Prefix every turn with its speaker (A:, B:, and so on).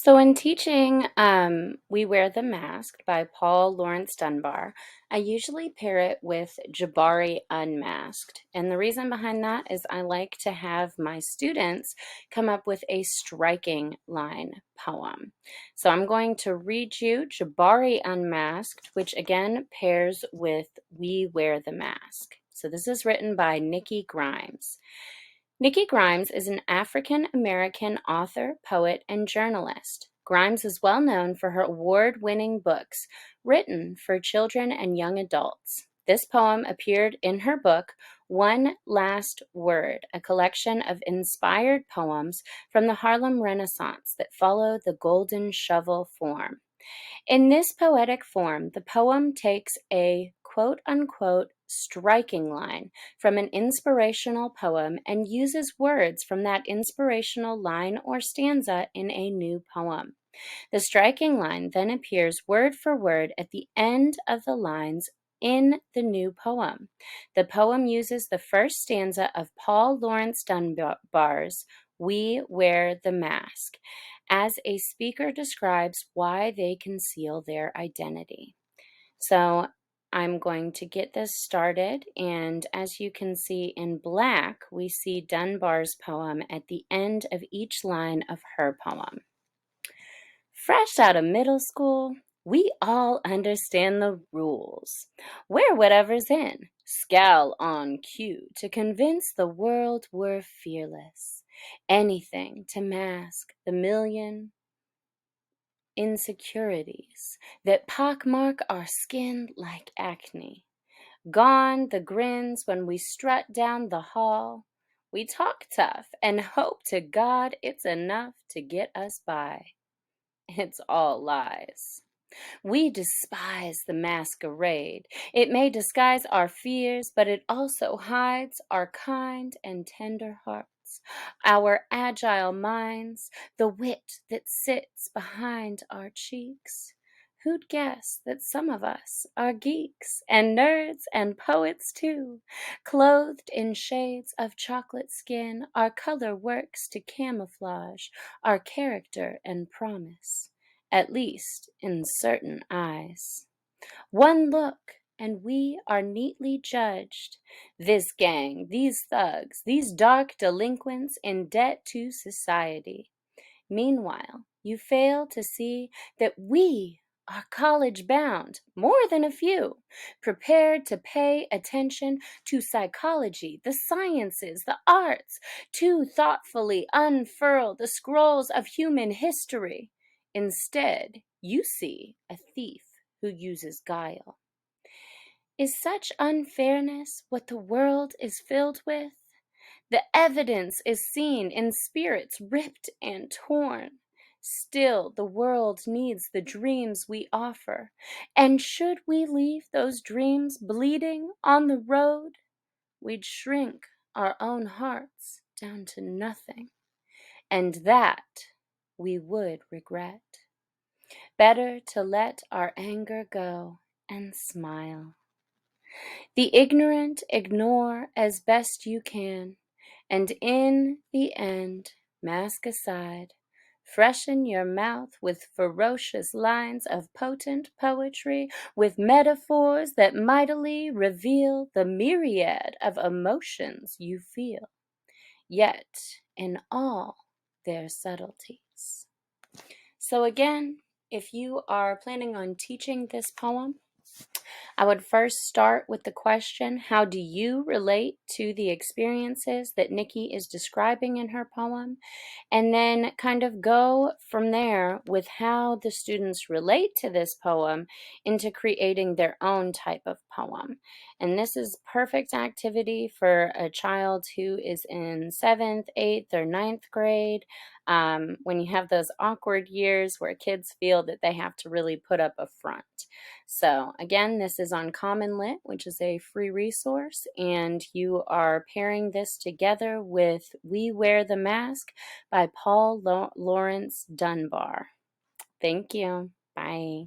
A: So, in teaching We Wear the Mask by Paul Laurence Dunbar, I usually pair it with Jabari Unmasked. And the reason behind that is I like to have my students come up with a striking line poem. So, I'm going to read you Jabari Unmasked, which again pairs with We Wear the Mask. So, this is written by Nikki Grimes. Nikki Grimes is an African American author, poet, and journalist. Grimes is well known for her award winning books written for children and young adults. This poem appeared in her book, One Last Word, a collection of inspired poems from the Harlem Renaissance that follow the golden shovel form. In this poetic form, the poem takes a quote unquote striking line from an inspirational poem and uses words from that inspirational line or stanza in a new poem. The striking line then appears word for word at the end of the lines in the new poem. The poem uses the first stanza of Paul Laurence Dunbar's We Wear the Mask as a speaker describes why they conceal their identity. So I'm going to get this started, and as you can see in black, we see Dunbar's poem at the end of each line of her poem. Fresh out of middle school, we all understand the rules. Wear whatever's in, scowl on cue to convince the world we're fearless. Anything to mask the million insecurities that pockmark our skin like acne. Gone the grins when we strut down the hall. We talk tough and hope to God it's enough to get us by. It's all lies. We despise the masquerade. It may disguise our fears, but it also hides our kind and tender hearts, our agile minds, the wit that sits behind our cheeks. Who'd guess that some of us are geeks and nerds and poets too? Clothed in shades of chocolate skin, our color works to camouflage our character and promise, at least in certain eyes. One look, and we are neatly judged. This gang, these thugs, these dark delinquents in debt to society. Meanwhile, you fail to see that we are college bound, more than a few, prepared to pay attention to psychology, the sciences, the arts, to thoughtfully unfurl the scrolls of human history. Instead, you see a thief who uses guile. Is such unfairness what the world is filled with? The evidence is seen in spirits ripped and torn. Still, the world needs the dreams we offer. And should we leave those dreams bleeding on the road, we'd shrink our own hearts down to nothing. And that we would regret. Better to let our anger go and smile. The ignorant ignore as best you can, and in the end, mask aside, freshen your mouth with ferocious lines of potent poetry, with metaphors that mightily reveal the myriad of emotions you feel, yet in all their subtleties. So again, if you are planning on teaching this poem, I would first start with the question, how do you relate to the experiences that Nikki is describing in her poem? And then kind of go from there with how the students relate to this poem into creating their own type of poem. And this is perfect activity for a child who is in 7th, 8th, or 9th grade. When you have those awkward years where kids feel that they have to really put up a front. So again, this is on Common Lit, which is a free resource, and you are pairing this together with We Wear the Mask by Paul Laurence Dunbar. Thank you. Bye.